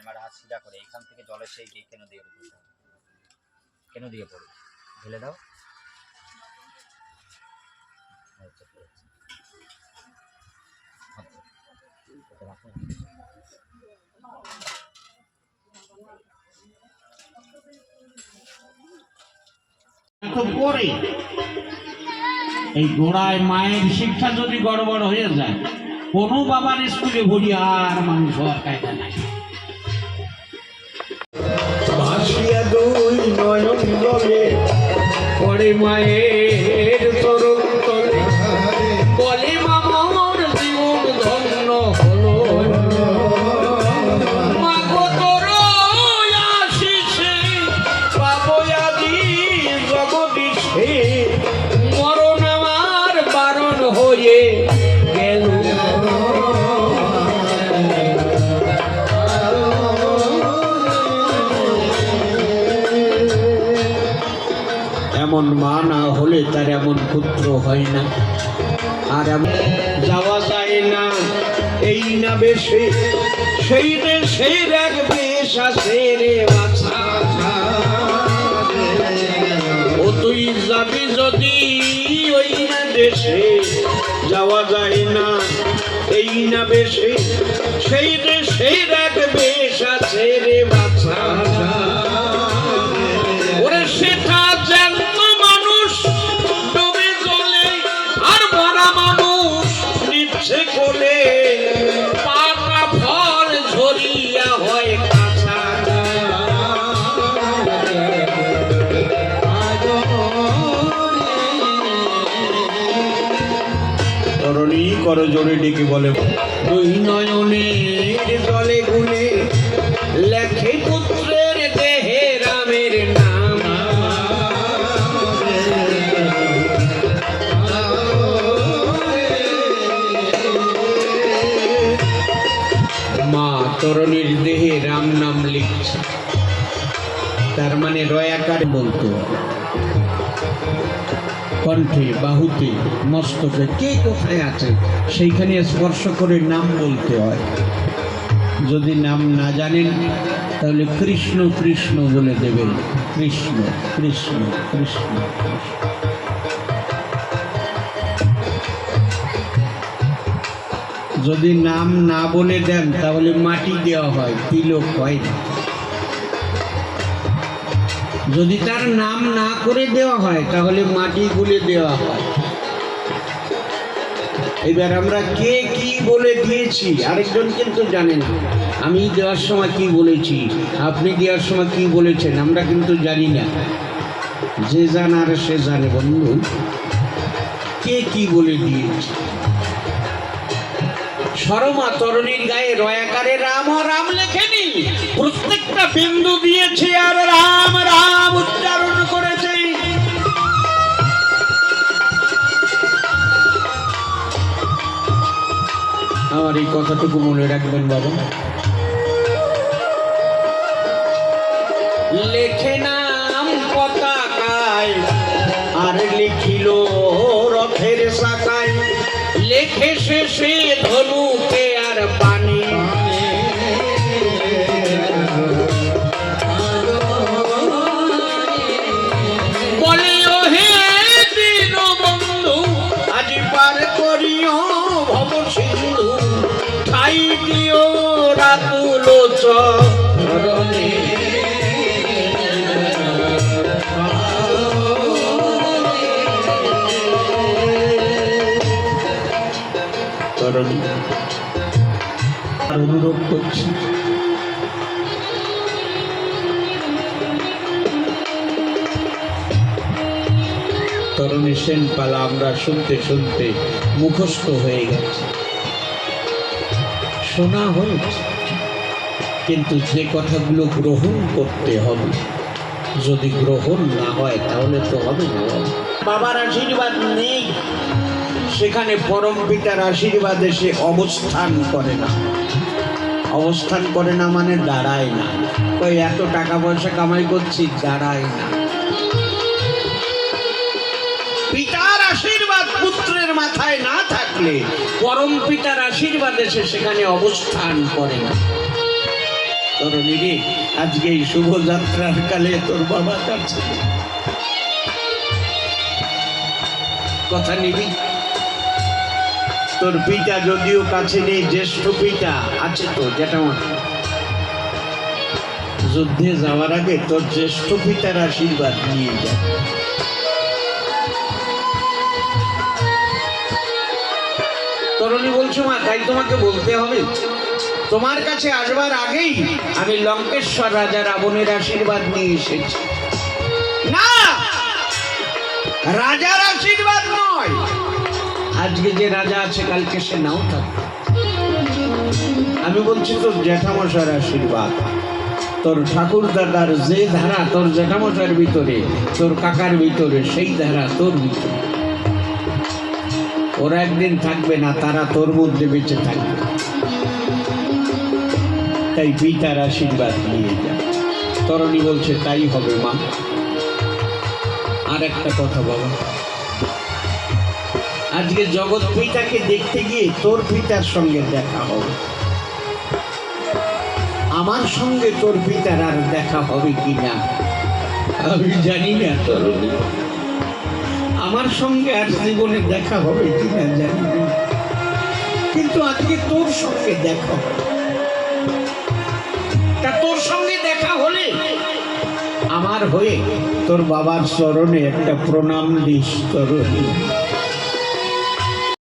আমার হাত সিধা করে এখান থেকে জলের সেই কেন দিয়ে পড়তে হবে, কেন দিয়ে পড়বে ঢেলে দাও। এই গোড়ায় মায়ের শিক্ষা যদি গড়বড় হয়ে যায়, কোনো বাবার স্কুলে ভরি আর মানুষ হওয়ার কায়দা নাই। ভাসিয়া দুই নয়ন জলে পড়ে মায়ের চরণ তলে, বলে মামার জীবন ধন্য হলো। মাগো তোর আশিসে পাবো আদি জগদীশে, মরণ আমার বারণ হয়ে গেল। এমন মা না হলে তার এমন পুত্র হয় না, আর এমন যাওয়া যায় না এই না বেশে, সেই দেশের এক বেশ আছে রে বাছা। ও তুই যাবি যদি ওই না দেশে, যাওয়া যায় না এই না বেশে, সেই দেশের এক বেশ আছে রে বাছা। ওরে সেটা জ্যান্ত মানুষ ডুবে জলে, আর মরা মানুষ নিচ্ছে কোলে, পাকা ফল ঝরিয়া হয় কাঁচা। তরণী কর জোরে ডেকে বলে, দুই নয়নের জলে গুনে লেখে পুত্রের দেহে রামের নাম। মা তরণীর দেহে রাম নাম লিখছে, তার মানে রয়াকার বলতো, কণ্ঠে বাহুতে মস্তকে কে কোথায় আছে সেইখানে স্পর্শ করে নাম বলতে হয়। যদি নাম না জানেন তাহলে কৃষ্ণ কৃষ্ণ বলে দেবেন, কৃষ্ণ কৃষ্ণ কৃষ্ণ। যদি নাম না বলে দেন তাহলে মাটি দেওয়া হয়, তিলক হয় না। যদি তার নাম না করে দেওয়া হয় তাহলে মাটি গুলে দেওয়া হয়। এবার আমরা কে কি বলে দিয়েছি আরেকজন কিন্তু জানে না। আমি দেওয়ার সময় কি বলেছি, আপনি দেওয়ার সময় কি বলেছেন আমরা কিন্তু জানি না। যে জানার সে জানে বন্ধু, কে কি বলে দিয়েছে। শর্মা তরণীর গায়ে রয়াকারে রাম রাম লেখেনি, প্রত্যেকটা বিন্দু দিয়েছে আর রাম রাম উচ্চারণ করেছে। আমার এই কথাটুকু মনে রাখবেন বাবা। লেখে নাম পতাকায় আর লিখিল রথের শাখায়, লেখে শেষে ধনুকে আর পানি। বলে ও হে দীন বন্ধু, আজ পার করিও ভব সিন্ধু, ঠাই দিও রাতুল চরণে। অনুরোধ করছি তরুণী সেন পালা আমরা শুনতে শুনতে মুখস্থ হয়ে গেছে, শোনা হয়েছে, কিন্তু যে কথাগুলো গ্রহণ করতে হবে, যদি গ্রহণ না হয় তাহলে তো হবে না। বাবার আশীর্বাদ নেই, সেখানে পরম পিতার আশীর্বাদ এসে অবস্থান করে না। অবস্থান করে না মানে দাঁড়ায় না। ওই এত টাকা পয়সা কামাই করছি, দাঁড়ায় না। পিতার আশীর্বাদ পুত্রের মাথায় না থাকলে পরম পিতার আশীর্বাদ এসে সেখানে অবস্থান করে না। তরুণী রে, আজকে এই শুভযাত্রার কালে তোর বাবা কাছে কথা নিবি। তোর পিতা যদিও কাছে নেই, জ্যেষ্ঠ পিতা আছে তো, যেটা যুদ্ধে যাওয়ার আগে তোর জ্যেষ্ঠ পিতার আশীর্বাদ নিয়ে যা। তরুণী বলছো, মা তাই তোমাকে বলতে হবে? তোমার কাছে আসবার আগেই আমি লঙ্কেশ্বর রাজা রাবণের আশীর্বাদ নিয়ে এসেছি। না, রাজার আশীর্বাদ নয়। আজকে যে রাজা আছে কালকে সে নাও থাকবে। আমি বলছি তোর জ্যাঠামশার আশীর্বাদ। তোর ঠাকুর দাদার যে ধারা তোর জ্যাঠামশার ভিতরে, তোর কাকার ভিতরে, সেই ধারা তোর ভিতরে। ওরা একদিন থাকবে না, তারা তোর মধ্যে বেঁচে থাকবে। তাই পিতার আশীর্বাদ নিয়ে যা। তরুণী বলছে তাই হবে মা। আর একটা কথা বাবা, আজকে জগৎ পিতাকে দেখতে গিয়ে তোর পিতার সঙ্গে দেখা হবে। আমার সঙ্গে তোর পিতার আর দেখা হবে কিনা আমি জানি না তরুণী। আমার সঙ্গে আর জীবনে দেখা হবে কিনা জানি না, কিন্তু আজকে তোর সঙ্গে দেখা হবে। তা তোর সঙ্গে দেখা হলে আমার হয়ে তোর বাবার চরণে একটা প্রণাম দিস তরুণী।